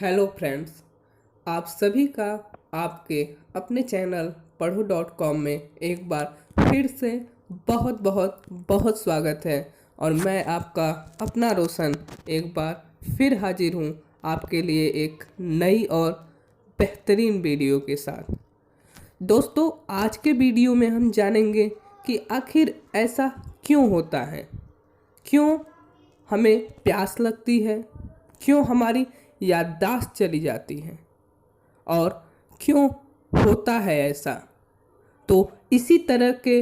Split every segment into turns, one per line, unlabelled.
Hello friends, आप सभी का आपके अपने चैनल पढ़ो.com में एक बार फिर से बहुत बहुत बहुत स्वागत है। और मैं आपका अपना रोशन एक बार फिर हाजिर हूँ आपके लिए एक नई और बेहतरीन वीडियो के साथ। दोस्तों, आज के वीडियो में हम जानेंगे कि आखिर ऐसा क्यों होता है, क्यों हमें प्यास लगती है, क्यों हमारी याददाश्त चली जाती है और क्यों होता है ऐसा। तो इसी तरह के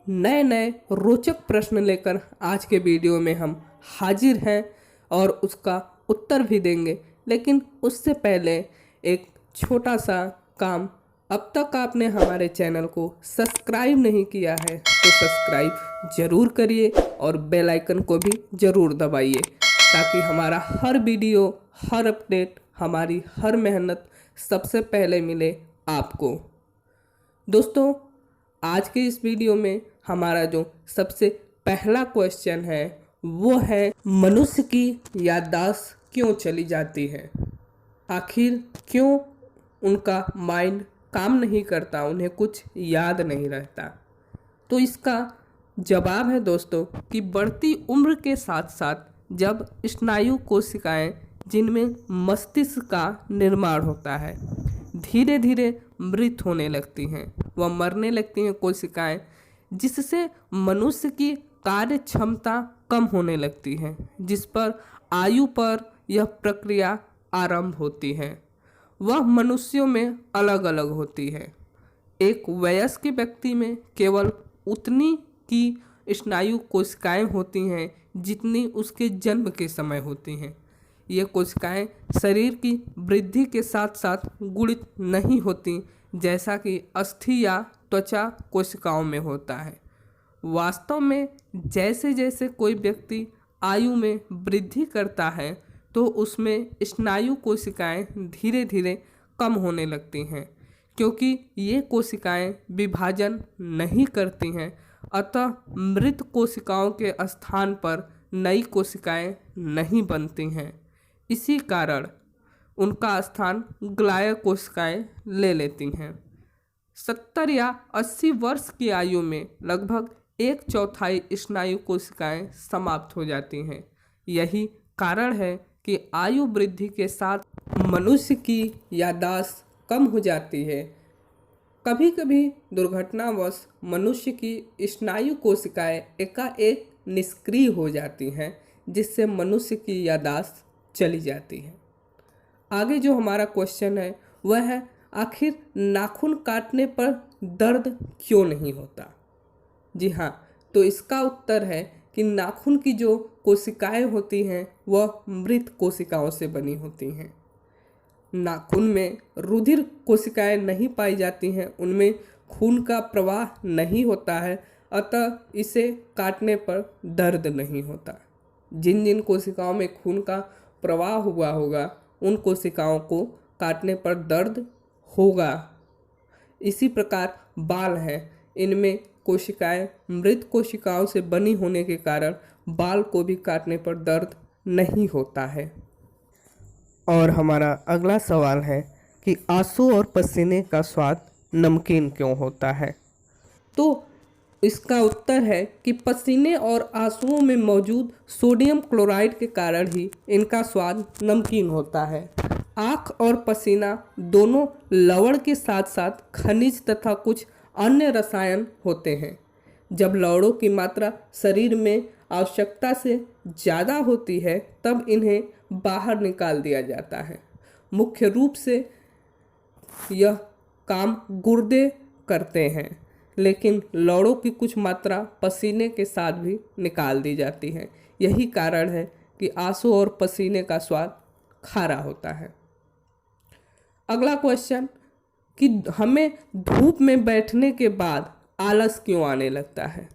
नए नए रोचक प्रश्न लेकर आज के वीडियो में हम हाजिर हैं और उसका उत्तर भी देंगे। लेकिन उससे पहले एक छोटा सा काम, अब तक आपने हमारे चैनल को सब्सक्राइब नहीं किया है तो सब्सक्राइब ज़रूर करिए और बेल आइकन को भी ज़रूर दबाइए, ताकि हमारा हर वीडियो, हर अपडेट, हमारी हर मेहनत सबसे पहले मिले आपको। दोस्तों, आज के इस वीडियो में हमारा जो सबसे पहला क्वेश्चन है वो है, मनुष्य की याददाश्त क्यों चली जाती है। आखिर क्यों उनका माइंड काम नहीं करता, उन्हें कुछ याद नहीं रहता। तो इसका जवाब है दोस्तों कि बढ़ती उम्र के साथ साथ जब स्नायु कोशिकाएं, जिनमें मस्तिष्क का निर्माण होता है, धीरे धीरे मृत होने लगती हैं, वह मरने लगती हैं कोशिकाएं, जिससे मनुष्य की कार्य क्षमता कम होने लगती है, जिस पर आयु पर यह प्रक्रिया आरंभ होती है। वह मनुष्यों में अलग अलग होती है। एक वयस्क व्यक्ति में केवल उतनी की स्नायु कोशिकाएं होती हैं जितनी उसके जन्म के समय होती हैं। ये कोशिकाएं शरीर की वृद्धि के साथ साथ गुणित नहीं होती, जैसा कि अस्थि या त्वचा कोशिकाओं में होता है। वास्तव में जैसे जैसे कोई व्यक्ति आयु में वृद्धि करता है तो उसमें स्नायु कोशिकाएं धीरे धीरे कम होने लगती हैं, क्योंकि ये कोशिकाएं विभाजन नहीं करती हैं। अतः मृत कोशिकाओं के स्थान पर नई कोशिकाएं नहीं बनती हैं। इसी कारण उनका स्थान ग्लाय कोशिकाएं ले लेती हैं। 70 या 80 वर्ष की आयु में लगभग 1/4 स्नायु कोशिकाएं समाप्त हो जाती हैं। यही कारण है कि आयु वृद्धि के साथ मनुष्य की याददाश्त कम हो जाती है। कभी कभी दुर्घटनावश मनुष्य की स्नायु कोशिकाएं एकाएक निष्क्रिय हो जाती हैं, जिससे मनुष्य की याददाश्त चली जाती है। आगे जो हमारा क्वेश्चन है वह है, आखिर नाखून काटने पर दर्द क्यों नहीं होता। जी हाँ, तो इसका उत्तर है कि नाखून की जो कोशिकाएं होती हैं वह मृत कोशिकाओं से बनी होती हैं। नाखून में रुधिर कोशिकाएं नहीं पाई जाती हैं, उनमें खून का प्रवाह नहीं होता है, अतः इसे काटने पर दर्द नहीं होता। जिन जिन कोशिकाओं में खून का प्रवाह हुआ होगा उन कोशिकाओं को काटने पर दर्द होगा। इसी प्रकार बाल हैं, इनमें कोशिकाएं मृत कोशिकाओं से बनी होने के कारण बाल को भी काटने पर दर्द नहीं होता है। और हमारा अगला सवाल है कि आंसू और पसीने का स्वाद नमकीन क्यों होता है। तो इसका उत्तर है कि पसीने और आंसुओं में मौजूद सोडियम क्लोराइड के कारण ही इनका स्वाद नमकीन होता है। आँख और पसीना दोनों लवण के साथ साथ खनिज तथा कुछ अन्य रसायन होते हैं। जब लवणों की मात्रा शरीर में आवश्यकता से ज़्यादा होती है तब इन्हें बाहर निकाल दिया जाता है। मुख्य रूप से यह काम गुर्दे करते हैं, लेकिन लवणों की कुछ मात्रा पसीने के साथ भी निकाल दी जाती है। यही कारण है कि आंसू और पसीने का स्वाद खारा होता है। अगला क्वेश्चन कि हमें धूप में बैठने के बाद आलस क्यों आने लगता है।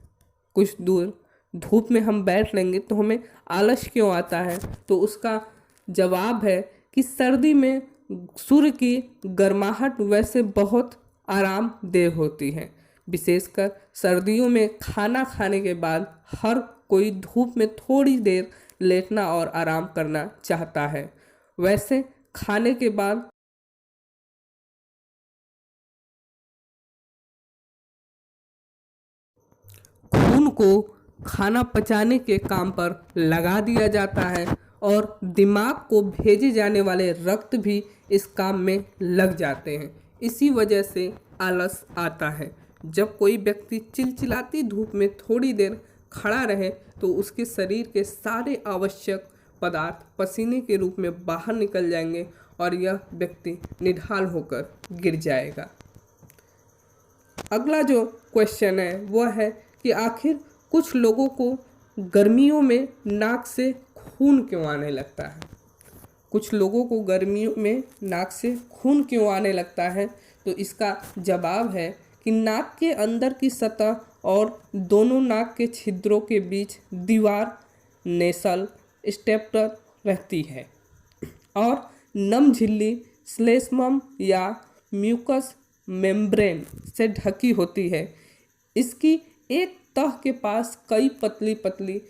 कुछ दूर धूप में हम बैठ लेंगे तो हमें आलस क्यों आता है। तो उसका जवाब है कि सर्दी में सूर्य की गर्माहट वैसे बहुत आरामदेह होती है। विशेषकर सर्दियों में खाना खाने के बाद हर कोई धूप में थोड़ी देर लेटना और आराम करना चाहता है। वैसे खाने के बाद खून को खाना पचाने के काम पर लगा दिया जाता है और दिमाग को भेजे जाने वाले रक्त भी इस काम में लग जाते हैं। इसी वजह से आलस आता है। जब कोई व्यक्ति चिलचिलाती धूप में थोड़ी देर खड़ा रहे तो उसके शरीर के सारे आवश्यक पदार्थ पसीने के रूप में बाहर निकल जाएंगे और यह व्यक्ति निढाल होकर गिर जाएगा। अगला जो क्वेश्चन है वह है कि आखिर कुछ लोगों को गर्मियों में नाक से खून क्यों आने लगता है। कुछ लोगों को गर्मियों में नाक से खून क्यों आने लगता है, तो इसका जवाब है कि नाक के अंदर की सतह और दोनों नाक के छिद्रों के बीच दीवार नेसल स्टेप्टर रहती है और नम झिल्ली श्लेष्मम या म्यूकस मेम्ब्रेन से ढकी होती है। इसकी एक तह के पास कई पतली पतली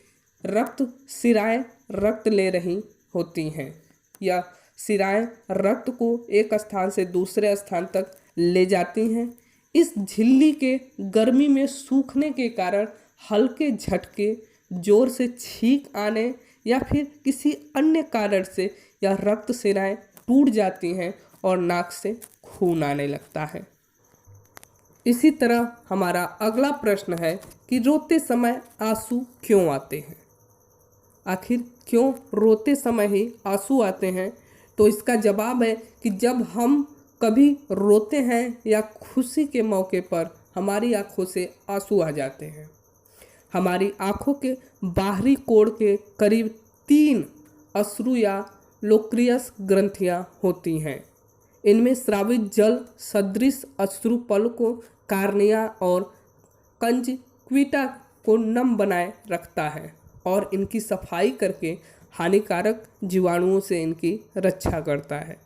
रक्त सिराएं रक्त ले रही होती हैं। यह सिराएं रक्त को एक स्थान से दूसरे स्थान तक ले जाती हैं। इस झिल्ली के गर्मी में सूखने के कारण हल्के झटके, जोर से छींक आने या फिर किसी अन्य कारण से यह रक्त सिराएं टूट जाती हैं और नाक से खून आने लगता है। इसी तरह हमारा अगला प्रश्न है कि रोते समय आंसू क्यों आते हैं। आखिर क्यों रोते समय ही आंसू आते हैं, तो इसका जवाब है कि जब हम कभी रोते हैं या खुशी के मौके पर हमारी आंखों से आंसू आ जाते हैं। हमारी आंखों के बाहरी कोण के करीब 3 अश्रु या लोक्रियस ग्रंथियां होती हैं। इनमें स्रावित जल सदृश अश्रु पलकों, कार्निया और कंजक्विटा को नम बनाए रखता है और इनकी सफाई करके हानिकारक जीवाणुओं से इनकी रक्षा करता है।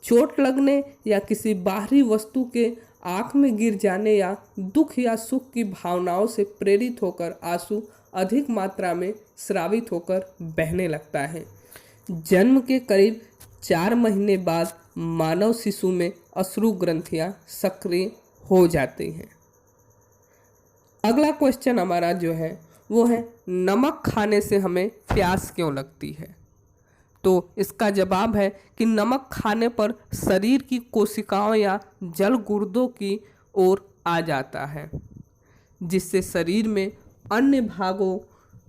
चोट लगने या किसी बाहरी वस्तु के आँख में गिर जाने या दुख या सुख की भावनाओं से प्रेरित होकर आंसू अधिक मात्रा में स्रावित होकर बहने लगता है। जन्म के करीब 4 महीने बाद मानव शिशु में अश्रु ग्रंथियां सक्रिय हो जाती हैं। अगला क्वेश्चन हमारा जो है वो है नमक खाने से हमें प्यास क्यों लगती है। तो इसका जवाब है कि नमक खाने पर शरीर की कोशिकाओं या जल गुर्दों की ओर आ जाता है, जिससे शरीर में अन्य भागों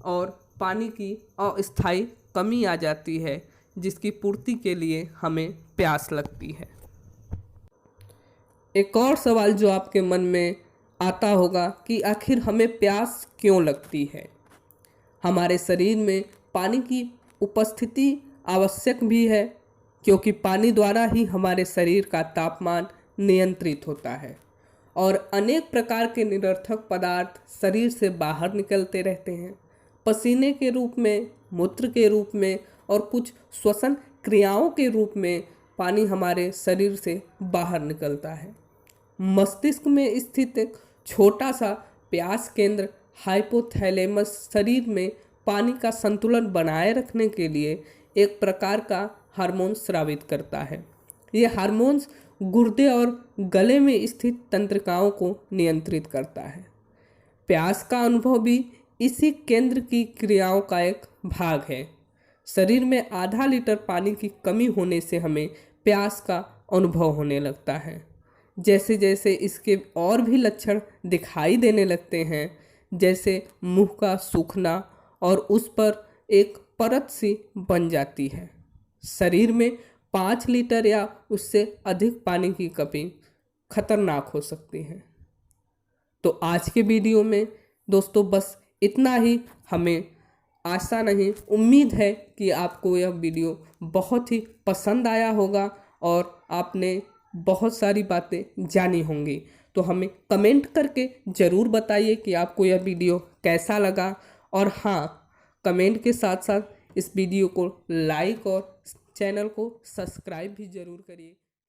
और पानी की अस्थायी कमी आ जाती है, जिसकी पूर्ति के लिए हमें प्यास लगती है। एक और सवाल जो आपके मन में आता होगा कि आखिर हमें प्यास क्यों लगती है। हमारे शरीर में पानी की उपस्थिति आवश्यक भी है, क्योंकि पानी द्वारा ही हमारे शरीर का तापमान नियंत्रित होता है और अनेक प्रकार के निरर्थक पदार्थ शरीर से बाहर निकलते रहते हैं, पसीने के रूप में, मूत्र के रूप में और कुछ श्वसन क्रियाओं के रूप में पानी हमारे शरीर से बाहर निकलता है। मस्तिष्क में स्थित एक छोटा सा प्यास केंद्र हाइपोथैलेमस शरीर में पानी का संतुलन बनाए रखने के लिए एक प्रकार का हार्मोन स्रावित करता है। ये हार्मोन्स गुर्दे और गले में स्थित तंत्रिकाओं को नियंत्रित करता है। प्यास का अनुभव भी इसी केंद्र की क्रियाओं का एक भाग है। शरीर में आधा लीटर पानी की कमी होने से हमें प्यास का अनुभव होने लगता है। जैसे जैसे इसके और भी लक्षण दिखाई देने लगते हैं, जैसे मुंह का सूखना और उस पर एक परत सी बन जाती है। शरीर में 5 लीटर या उससे अधिक पानी की कमी खतरनाक हो सकती है। तो आज के वीडियो में दोस्तों बस इतना ही। हमें आशा नहीं, उम्मीद है कि आपको यह वीडियो बहुत ही पसंद आया होगा और आपने बहुत सारी बातें जानी होंगी। तो हमें कमेंट करके ज़रूर बताइए कि आपको यह वीडियो कैसा लगा। और हाँ, कमेंट के साथ साथ इस वीडियो को लाइक और चैनल को सब्सक्राइब भी ज़रूर करिए।